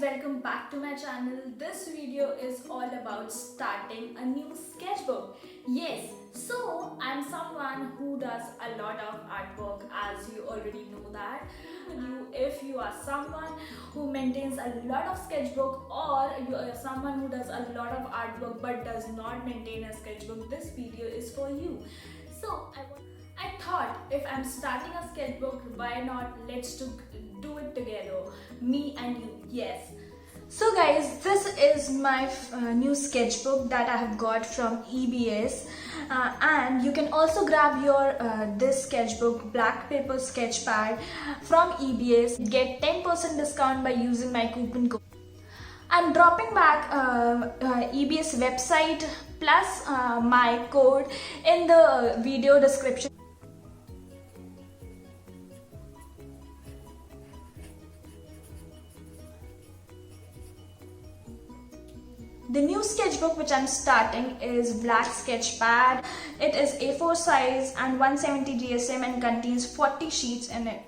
welcome back to my channel. This video is all about starting a new sketchbook. Yes, so I'm someone who does a lot of artwork, as you already know that. If you are someone who maintains a lot of sketchbook, or you are someone who does a lot of artwork but does not maintain a sketchbook, this video is for you. So I thought, if I'm starting a sketchbook, why not let's do it together, me and you. Yes. So guys, this is my new sketchbook that I have got from EBS, and you can also grab your this sketchbook, black paper sketch pad from EBS. Get 10% discount by using my coupon code. I'm dropping back EBS website plus my code in the video description. The new sketchbook which I'm starting is black sketch pad. It is A4 size and 170 GSM and contains 40 sheets in it.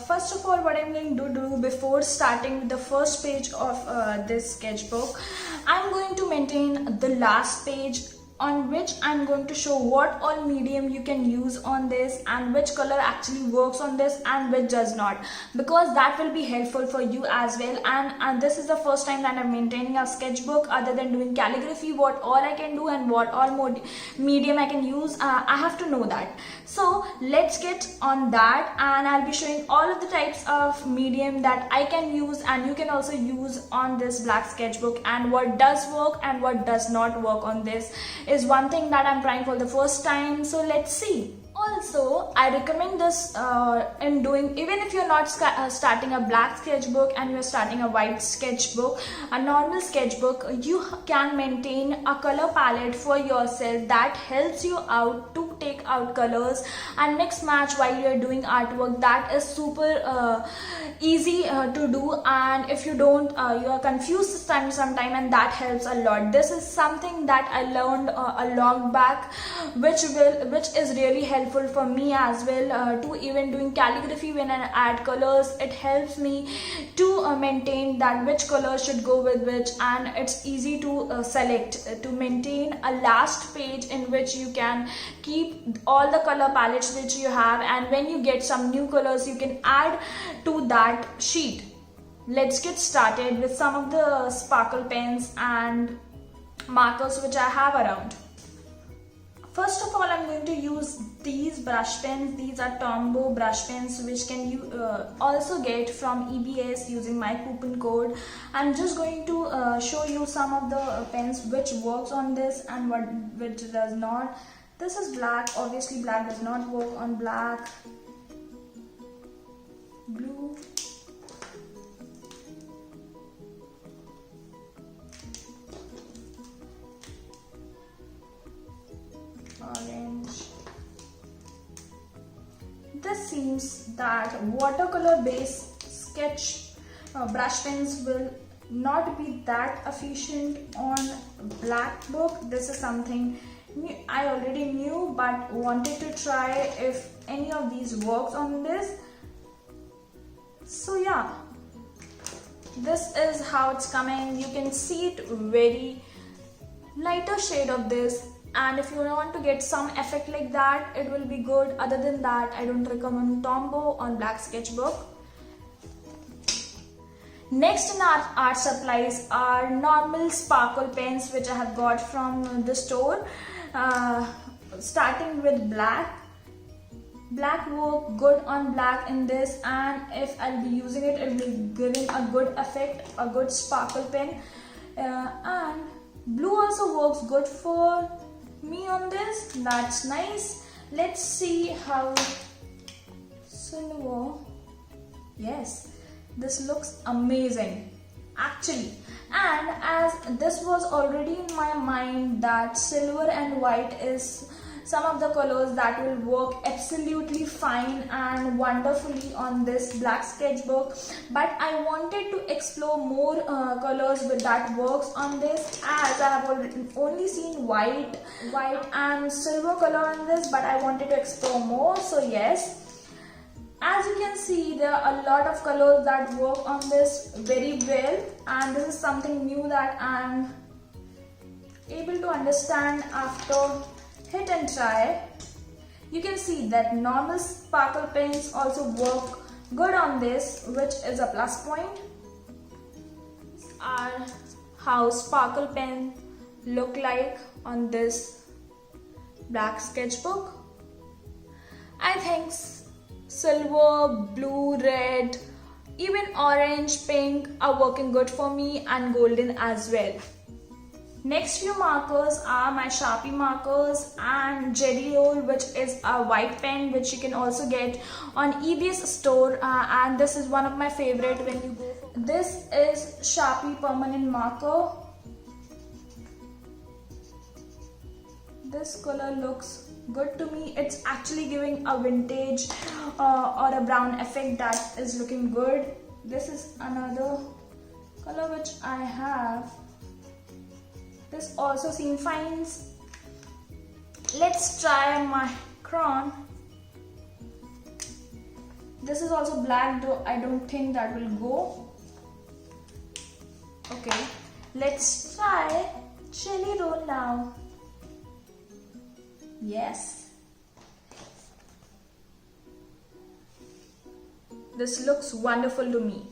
First of all, what I'm going to do before starting with the first page of this sketchbook, I'm going to maintain the last page, on which I'm going to show what all medium you can use on this and which color actually works on this and which does not, because that will be helpful for you as well. And this is the first time that I'm maintaining a sketchbook. Other than doing calligraphy, what all I can do and what all medium I can use, I have to know that. So let's get on that, and I'll be showing all of the types of medium that I can use and you can also use on this black sketchbook, and what does work and what does not work on this is one thing that I'm trying for the first time. So let's see. Also, I recommend this in doing, even if you're not starting a black sketchbook and you're starting a white sketchbook, a normal sketchbook, you can maintain a color palette for yourself that helps you out to take out colors and mix match while you're doing artwork. That is super easy to do, and if you don't, you are confused sometime, and that helps a lot. This is something that I learned a long back, which is really helpful for me as well, to even doing calligraphy. When I add colors, it helps me to maintain that which color should go with which, and it's easy to select, to maintain a last page in which you can keep all the color palettes which you have, and when you get some new colors you can add to that sheet. Let's get started with some of the sparkle pens and markers which I have around. First of all, I'm going to use these brush pens. These are Tombow brush pens, which can you also get from EBS using my coupon code. I'm just going to show you some of the pens which works on this and which does not. This is black. Obviously black does not work on black. Blue. Orange. This seems that watercolor based sketch brush pens will not be that efficient on black book. This is something I already knew but wanted to try if any of these works on this. So yeah, this is how it's coming. You can see it very lighter shade of this, and if you want to get some effect like that, it will be good. Other than that, I don't recommend Tombow on black sketchbook. Next in our art supplies are normal sparkle pens which I have got from the store, starting with black. Black work good on black in this, and if I'll be using it, it will be giving a good effect, a good sparkle pen. And blue also works good for me on this. That's nice. Let's see how silver. Yes, this looks amazing actually, and as this was already in my mind that silver and white is some of the colors that will work absolutely fine and wonderfully on this black sketchbook, but I wanted to explore more colors with that works on this, as I have only seen white and silver color on this, but I wanted to explore more. So yes, as you can see, there are a lot of colors that work on this very well, and this is something new that I'm able to understand after hit and try. You can see that normal sparkle pens also work good on this, which is a plus point. These are how sparkle pen look like on this black sketchbook. I think silver, blue, red, even orange, pink are working good for me, and golden as well. Next few markers are my Sharpie markers and Jelly Roll, which is a white pen which you can also get on EBS store, and this is one of my favorite when you go for. This is Sharpie permanent marker. This color looks good to me. It's actually giving a vintage or a brown effect that is looking good. This is another color which I have. This also seems fine. Let's try my crayon. This is also black, though I don't think that will go. Okay, let's try Jelly Roll now. Yes. This looks wonderful to me.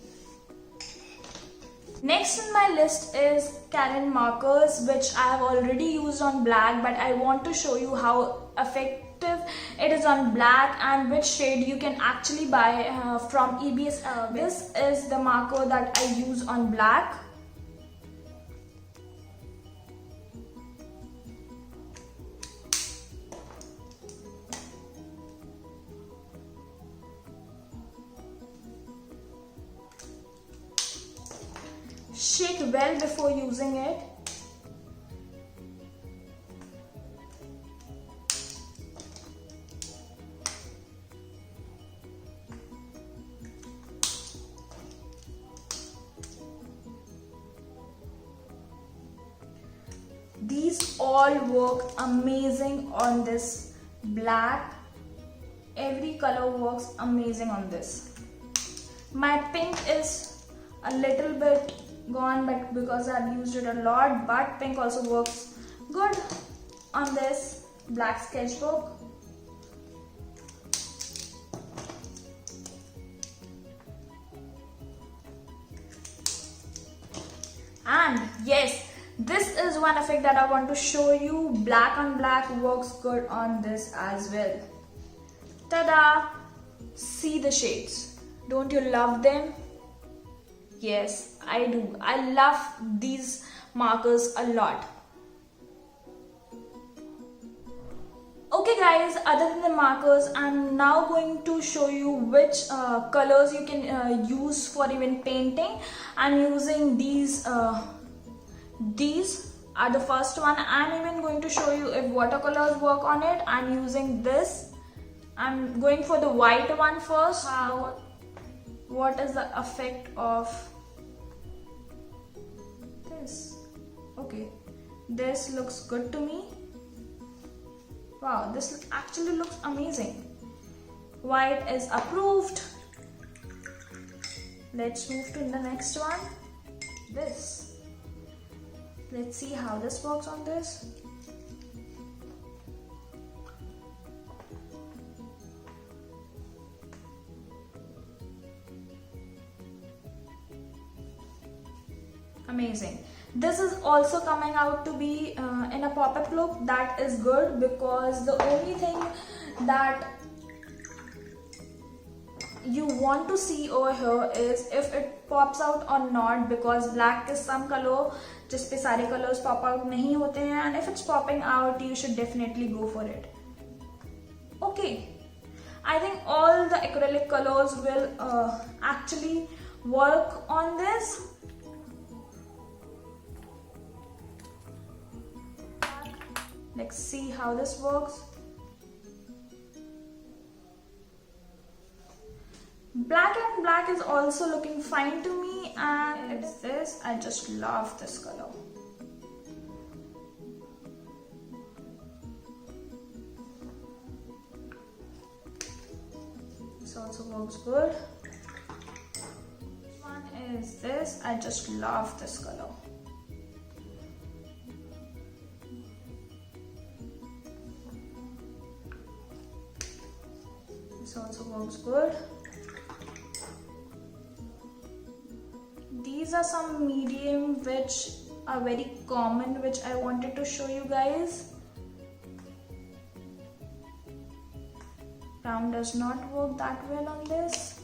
Next in my list is Caran markers, which I have already used on black, but I want to show you how effective it is on black and which shade you can actually buy from EBS. This is the marker that I use on black. Shake well before using it. These all work amazing on this black. Every color works amazing on this. My pink is a little bit gone, but because I've used it a lot, but pink also works good on this black sketchbook. And yes, this is one effect that I want to show you. Black on black works good on this as well. Ta-da! See the shades. Don't you love them? Yes, I do. I love these markers a lot. Okay guys, other than the markers, I'm now going to show you which colors you can use for even painting. I'm using these. These are the first one. I'm even going to show you if watercolors work on it. I'm using this. I'm going for the white one first. What is the effect of this? Okay, this looks good to me. Wow, this actually looks amazing. White is approved. Let's move to the next one. This. Let's see how this works on this. Amazing. This is also coming out to be in a pop-up look. That is good, because the only thing that you want to see over here is if it pops out or not, because black is some color जिस पे सारे colors pop out नहीं होते हैं, and if it's popping out you should definitely go for it. Okay, I think all the acrylic colors will actually work on this. Let's see how this works. Black and black is also looking fine to me, and it is this. I just love this color. This also works good. One is this. I just love this color. This also works good. These are some medium which are very common, which I wanted to show you guys. Brown does not work that well on this.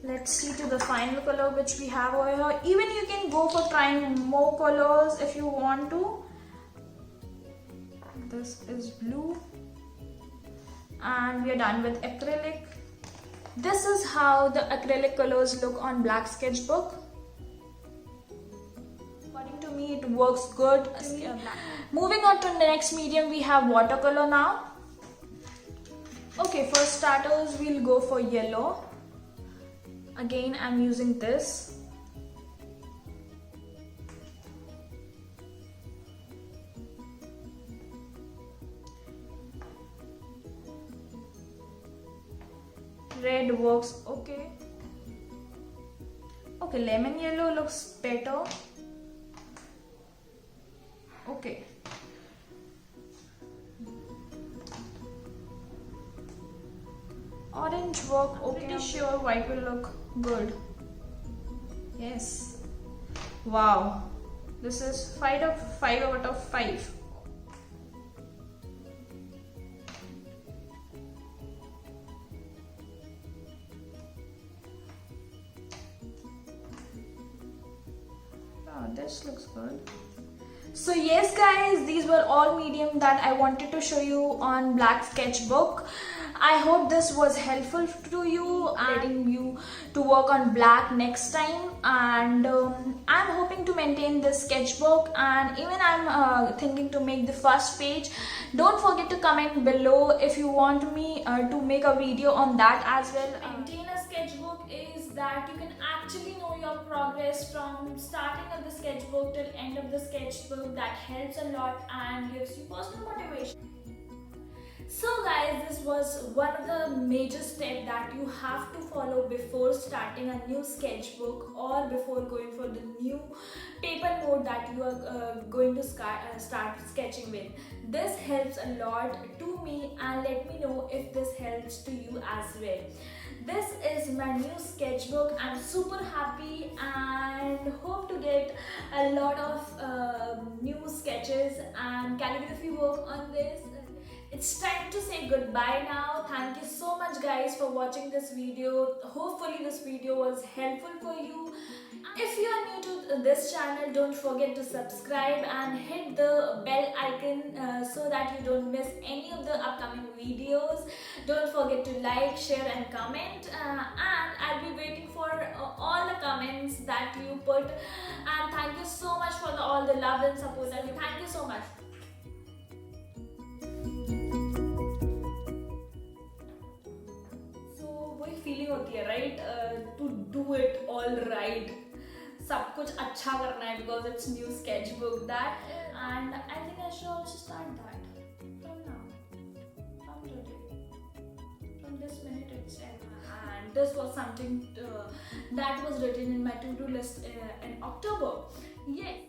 Let's see to the final color which we have over here. Even you can go for trying more colors if you want to. This is blue. And we are done with acrylic. This is how the acrylic colors look on black sketchbook. According to me, it works good. Moving on to the next medium, we have watercolor now. Okay, for starters, we'll go for yellow. Again, I'm using this. Red works okay. Okay, lemon yellow looks better. Okay. Orange work okay. Pretty sure white will look good. Yes. Wow. This is 5 out of 5. This looks good. So yes guys, these were all medium that I wanted to show you on black sketchbook. I hope this was helpful to you and letting you to work on black next time, and I'm hoping to maintain this sketchbook, and even I'm thinking to make the first page. Don't forget to comment below if you want me to make a video on that as well. Maintain a sketchbook is that you can actually know your progress from starting of the sketchbook till end of the sketchbook. That helps a lot and gives you personal motivation. So guys, this was one of the major steps that you have to follow before starting a new sketchbook or before going for the new paper mode that you are going to start sketching with. This helps a lot to me, and let me know if this helps to you as well. This is my new sketchbook. I'm super happy and hope to get a lot of new sketches and calligraphy work on this. It's time to say goodbye now. Thank you so much guys for watching this video. Hopefully this video was helpful for you. If you are new to this channel, don't forget to subscribe and hit the bell icon so that you don't miss any of the upcoming videos. Don't forget to like, share and comment, and I'll be waiting for all the comments that you put, and thank you so much for all the love and support. Thank you so much. Feeling होती है right to do it all right, सब कुछ अच्छा करना है because it's new sketchbook that, and I think I should also start that from now, from today, from this minute itself. And this was something that was written in my to-do list in October. Yes.